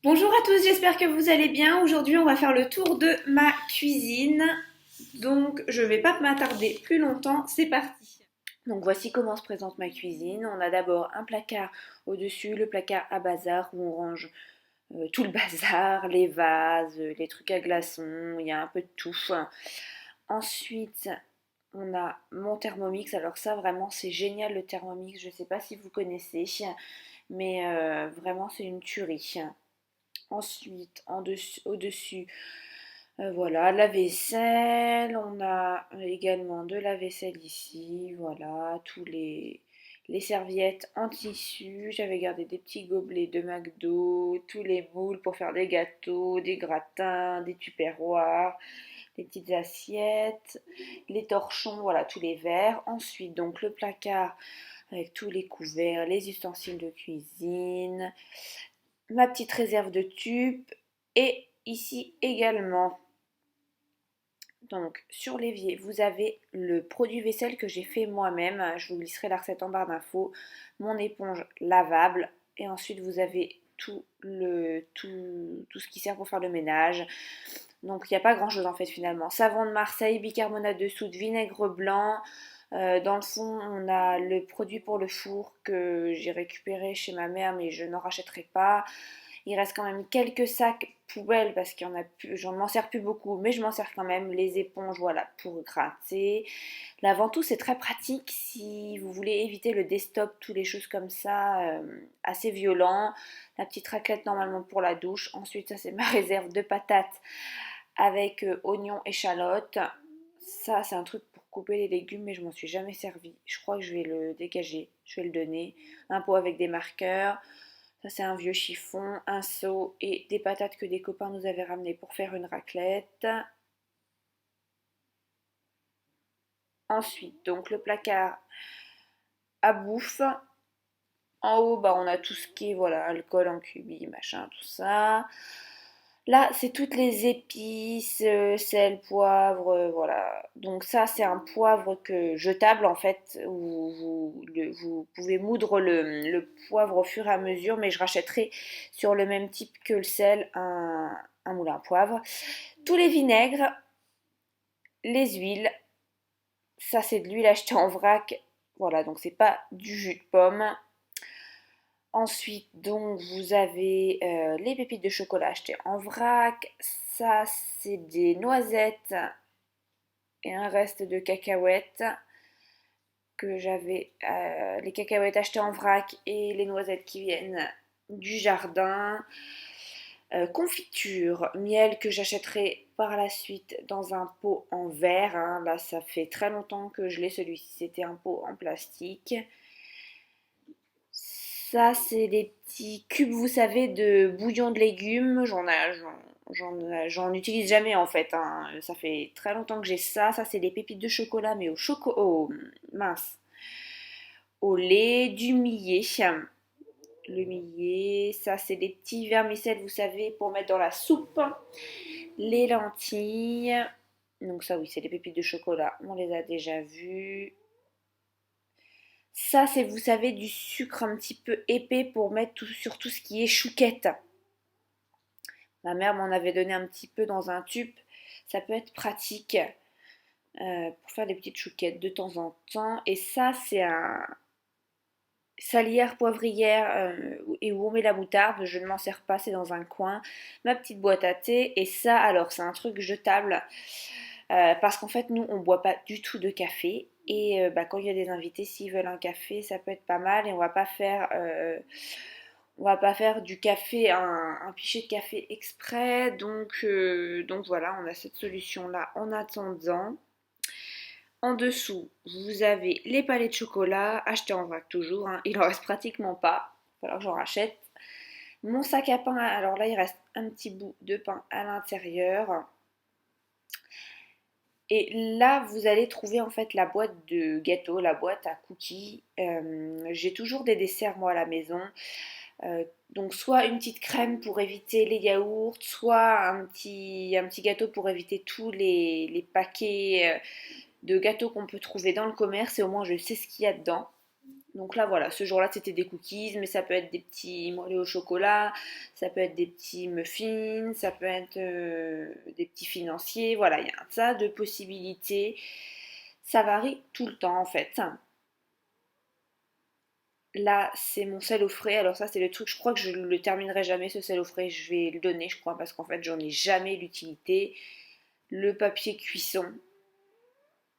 Bonjour à tous, j'espère que vous allez bien. Aujourd'hui, on va faire le tour de ma cuisine. Donc, je vais pas m'attarder plus longtemps, c'est parti. Donc, voici comment se présente ma cuisine. On a d'abord un placard au-dessus, le placard à bazar où on range tout le bazar, les vases, les trucs à glaçons, il y a un peu de tout. Ensuite, on a mon Thermomix. Alors ça, vraiment, c'est génial le Thermomix. Je ne sais pas si vous connaissez, mais vraiment, c'est une tuerie. Ensuite, au-dessus, voilà, la vaisselle. On a également de la vaisselle ici. Voilà, les serviettes en tissu. J'avais gardé des petits gobelets de McDo, tous les moules pour faire des gâteaux, des gratins, des tupperwares, les petites assiettes, les torchons, voilà, tous les verres. Ensuite, donc le placard avec tous les couverts, les ustensiles de cuisine, ma petite réserve de tubes et ici également. Donc sur l'évier, vous avez le produit vaisselle que j'ai fait moi-même. Je vous glisserai la recette en barre d'infos. Mon éponge lavable et ensuite vous avez tout ce qui sert pour faire le ménage. Donc il n'y a pas grand chose en fait finalement. Savon de Marseille, bicarbonate de soude, vinaigre blanc. Dans le fond, on a le produit pour le four que j'ai récupéré chez ma mère, mais je n'en rachèterai pas. Il reste quand même quelques sacs poubelles parce qu'il y en a plus, j'en m'en sers plus beaucoup, mais je m'en sers quand même. Les éponges, voilà, pour gratter. La ventouse, c'est très pratique si vous voulez éviter le desktop, toutes les choses comme ça, assez violent. La petite raclette normalement pour la douche. Ensuite, ça c'est ma réserve de patates avec oignons, échalotes. Ça, c'est un truc pour couper les légumes, mais je m'en suis jamais servi. Je crois que je vais le dégager, je vais le donner. Un pot avec des marqueurs. Ça, c'est un vieux chiffon, un seau et des patates que des copains nous avaient ramenées pour faire une raclette. Ensuite, donc le placard à bouffe. En haut, bah, on a tout ce qui est voilà, alcool en cubi, machin, tout ça. Là, c'est toutes les épices, sel, poivre, voilà. Donc ça, c'est un poivre que jetable en fait, où vous pouvez moudre le poivre au fur et à mesure, mais je rachèterai sur le même type que le sel un moulin à poivre. Tous les vinaigres, les huiles, ça c'est de l'huile achetée en vrac, voilà, donc c'est pas du jus de pomme. Ensuite, donc, vous avez les pépites de chocolat achetées en vrac. Ça, c'est des noisettes et un reste de cacahuètes que j'avais. Les cacahuètes achetées en vrac et les noisettes qui viennent du jardin. Confiture, miel que j'achèterai par la suite dans un pot en verre, hein. Là, ça fait très longtemps que je l'ai celui-ci. C'était un pot en plastique. Ça, c'est des petits cubes, vous savez, de bouillon de légumes. J'en utilise jamais en fait, hein. Ça fait très longtemps que j'ai ça. Ça, c'est des pépites de chocolat, mais mince, au lait, du millet. Le millet, ça, c'est des petits vermicelles, vous savez, pour mettre dans la soupe. Les lentilles. Donc ça, oui, c'est des pépites de chocolat. On les a déjà vues. Ça, c'est, vous savez, du sucre un petit peu épais pour mettre sur tout ce qui est chouquette. Ma mère m'en avait donné un petit peu dans un tube. Ça peut être pratique pour faire des petites chouquettes de temps en temps. Et ça, c'est un salière poivrière et où on met la moutarde. Je ne m'en sers pas, c'est dans un coin. Ma petite boîte à thé. Et ça, alors, c'est un truc jetable. Parce qu'en fait, nous, on boit pas du tout de café. Et bah, quand il y a des invités, s'ils veulent un café, ça peut être pas mal. Et on va pas faire du café, un pichet de café exprès. Donc voilà, on a cette solution-là en attendant. En dessous, vous avez les palets de chocolat, achetés en vrac toujours, hein. Il en reste pratiquement pas. Il va falloir que j'en rachète. Mon sac à pain, alors là, il reste un petit bout de pain à l'intérieur. Et là, vous allez trouver en fait la boîte de gâteaux, la boîte à cookies. J'ai toujours des desserts moi à la maison. Donc soit une petite crème pour éviter les yaourts, soit un petit gâteau pour éviter tous les paquets de gâteaux qu'on peut trouver dans le commerce. Et au moins je sais ce qu'il y a dedans. Donc là voilà, ce jour-là c'était des cookies, mais ça peut être des petits moelleux au chocolat, ça peut être des petits muffins, ça peut être des petits financiers, voilà, il y a un tas de possibilités. Ça varie tout le temps en fait. Là, c'est mon sel au frais. Alors ça, c'est le truc, je crois que je le terminerai jamais ce sel au frais. Je vais le donner, je crois, parce qu'en fait, j'en ai jamais l'utilité. Le papier cuisson.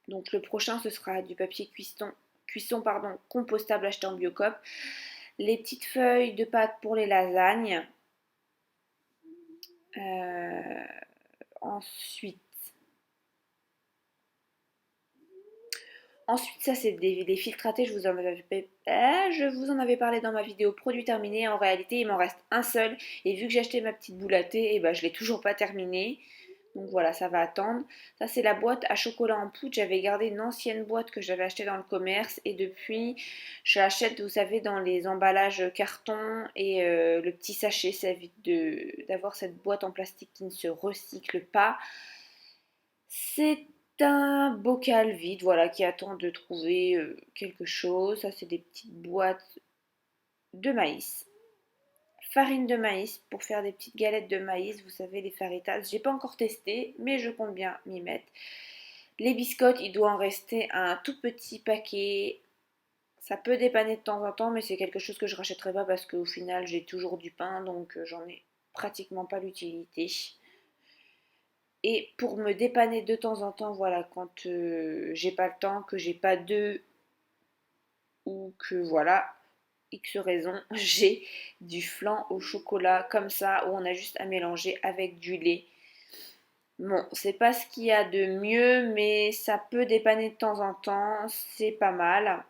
Donc le prochain, ce sera du papier cuisson pardon, compostable acheté en Biocop. Les petites feuilles de pâte pour les lasagnes. Euh, ensuite, Ensuite, ça c'est des filtratés, je vous en avais parlé dans ma vidéo produit terminé. En réalité, il m'en reste un seul. Et vu que j'ai acheté ma petite boule à thé, et ben, je ne l'ai toujours pas terminé. Donc voilà, ça va attendre. Ça c'est la boîte à chocolat en poudre. J'avais gardé une ancienne boîte que j'avais achetée dans le commerce. Et depuis, je l'achète, vous savez, dans les emballages carton. Et le petit sachet, ça évite d'avoir cette boîte en plastique qui ne se recycle pas. C'est un bocal vide, voilà, qui attend de trouver quelque chose. Ça, c'est des petites boîtes de maïs. Farine de maïs pour faire des petites galettes de maïs, vous savez, les faritas. J'ai pas encore testé, mais je compte bien m'y mettre. Les biscottes, il doit en rester un tout petit paquet. Ça peut dépanner de temps en temps, mais c'est quelque chose que je rachèterai pas parce qu'au final, j'ai toujours du pain, donc j'en ai pratiquement pas l'utilité. Et pour me dépanner de temps en temps, voilà, quand j'ai pas le temps, que j'ai pas d'œufs ou que voilà, X raison, j'ai du flan au chocolat comme ça où on a juste à mélanger avec du lait. Bon, c'est pas ce qu'il y a de mieux, mais ça peut dépanner de temps en temps, c'est pas mal.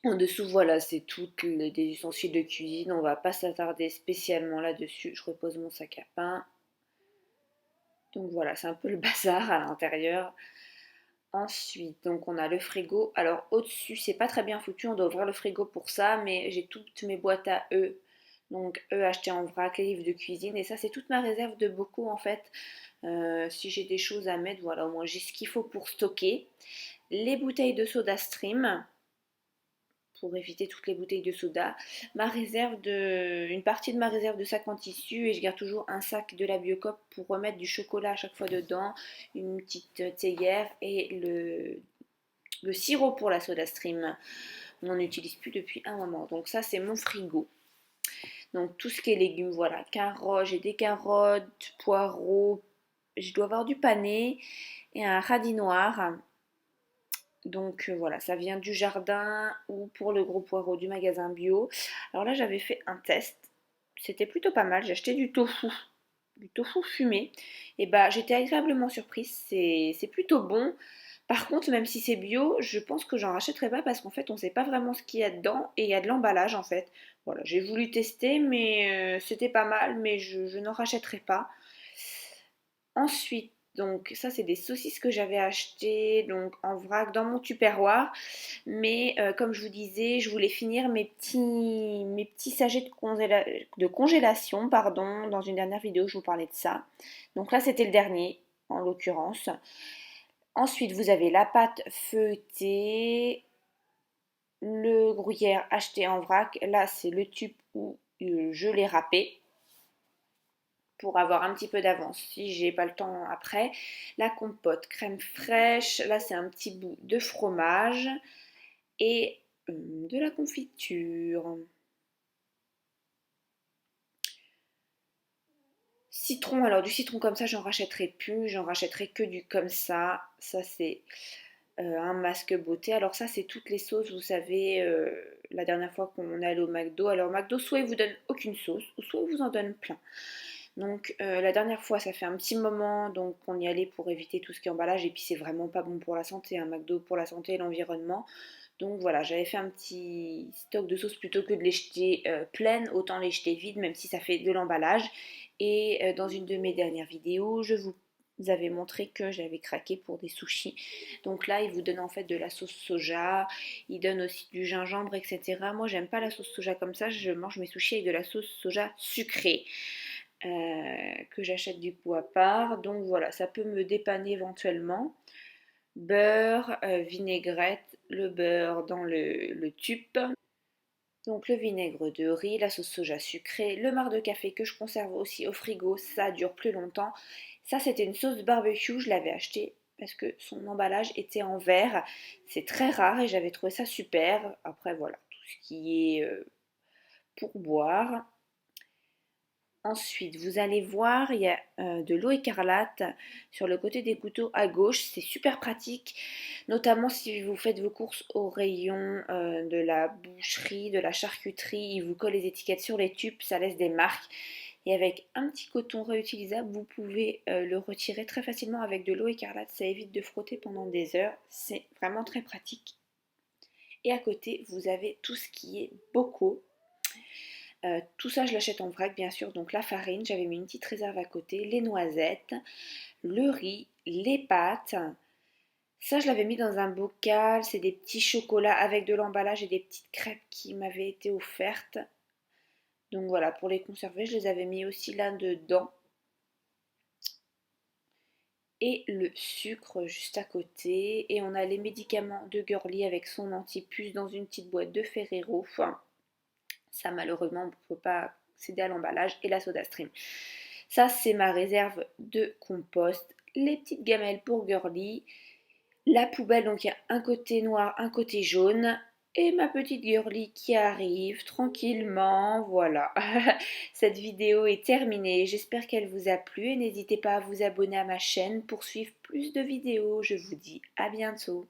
En dessous, voilà, c'est toutes des ustensiles de cuisine, on va pas s'attarder spécialement là-dessus. Je repose mon sac à pain. Donc voilà, c'est un peu le bazar à l'intérieur. Ensuite, donc on a le frigo. Alors au-dessus, c'est pas très bien foutu, on doit ouvrir le frigo pour ça, mais j'ai toutes mes boîtes à œufs. Donc œufs achetés en vrac, les livres de cuisine, et ça c'est toute ma réserve de bocaux en fait. Si j'ai des choses à mettre, voilà, au moins j'ai ce qu'il faut pour stocker. Les bouteilles de soda stream, pour éviter toutes les bouteilles de soda. Une partie de ma réserve de sac en tissu et je garde toujours un sac de la Biocop pour remettre du chocolat à chaque fois dedans, une petite théière et le sirop pour la soda stream. On n'en utilise plus depuis un moment. Donc ça c'est mon frigo. Donc tout ce qui est légumes, voilà, carottes, j'ai des carottes, poireaux, je dois avoir du panais et un radis noir. Donc voilà, ça vient du jardin ou pour le gros poireau du magasin bio. Alors là, j'avais fait un test. C'était plutôt pas mal. J'ai acheté du tofu fumé. Et bah, j'étais agréablement surprise. C'est plutôt bon. Par contre, même si c'est bio, je pense que j'en rachèterai pas parce qu'en fait, on sait pas vraiment ce qu'il y a dedans et il y a de l'emballage en fait. Voilà, j'ai voulu tester, mais c'était pas mal, mais je n'en rachèterai pas. Ensuite, donc ça c'est des saucisses que j'avais achetées donc en vrac dans mon tupperware. Mais comme je vous disais, je voulais finir mes petits sachets de congélation, pardon. Dans une dernière vidéo, je vous parlais de ça. Donc là, c'était le dernier, en l'occurrence. Ensuite, vous avez la pâte feuilletée, le gruyère acheté en vrac. Là, c'est le tube où je l'ai râpé pour avoir un petit peu d'avance si j'ai pas le temps après. La compote crème fraîche, là c'est un petit bout de fromage et de la confiture. Citron, alors du citron comme ça j'en rachèterai plus, j'en rachèterai que du comme ça. Ça c'est un masque beauté. Alors ça c'est toutes les sauces, vous savez, la dernière fois qu'on est allé au McDo. Alors McDo soit il vous donne aucune sauce, ou soit il vous en donne plein. Donc la dernière fois, ça fait un petit moment donc on y allait pour éviter tout ce qui est emballage et puis c'est vraiment pas bon pour la santé, un McDo pour la santé et l'environnement. Donc voilà, j'avais fait un petit stock de sauce plutôt que de les jeter pleines, autant les jeter vides même si ça fait de l'emballage. Et dans une de mes dernières vidéos, je vous avais montré que j'avais craqué pour des sushis. Donc là, il vous donne en fait de la sauce soja, il donne aussi du gingembre, etc. Moi, j'aime pas la sauce soja comme ça, je mange mes sushis avec de la sauce soja sucrée. Que j'achète du coup à part. Donc voilà, ça peut me dépanner éventuellement. Beurre, vinaigrette, le beurre dans le tube. Donc le vinaigre de riz, la sauce soja sucrée, le marc de café que je conserve aussi au frigo, ça dure plus longtemps. Ça c'était une sauce barbecue, je l'avais acheté parce que son emballage était en verre. C'est très rare et j'avais trouvé ça super. Après voilà, tout ce qui est pour boire. Ensuite, vous allez voir, il y a de l'eau écarlate sur le côté des couteaux à gauche. C'est super pratique, notamment si vous faites vos courses au rayon de la boucherie, de la charcuterie. Il vous colle les étiquettes sur les tubes, ça laisse des marques. Et avec un petit coton réutilisable, vous pouvez le retirer très facilement avec de l'eau écarlate. Ça évite de frotter pendant des heures. C'est vraiment très pratique. Et à côté, vous avez tout ce qui est bocaux. Tout ça, je l'achète en vrac, bien sûr. Donc la farine, j'avais mis une petite réserve à côté, les noisettes, le riz, les pâtes. Ça, je l'avais mis dans un bocal. C'est des petits chocolats avec de l'emballage et des petites crêpes qui m'avaient été offertes. Donc voilà, pour les conserver, je les avais mis aussi là-dedans. Et le sucre juste à côté. Et on a les médicaments de Girly avec son antipuce dans une petite boîte de Ferrero. Enfin, ça, malheureusement, on ne peut pas céder à l'emballage et la soda stream. Ça, c'est ma réserve de compost. Les petites gamelles pour Girly. La poubelle, donc il y a un côté noir, un côté jaune. Et ma petite Girly qui arrive tranquillement. Voilà. Cette vidéo est terminée. J'espère qu'elle vous a plu. Et n'hésitez pas à vous abonner à ma chaîne pour suivre plus de vidéos. Je vous dis à bientôt.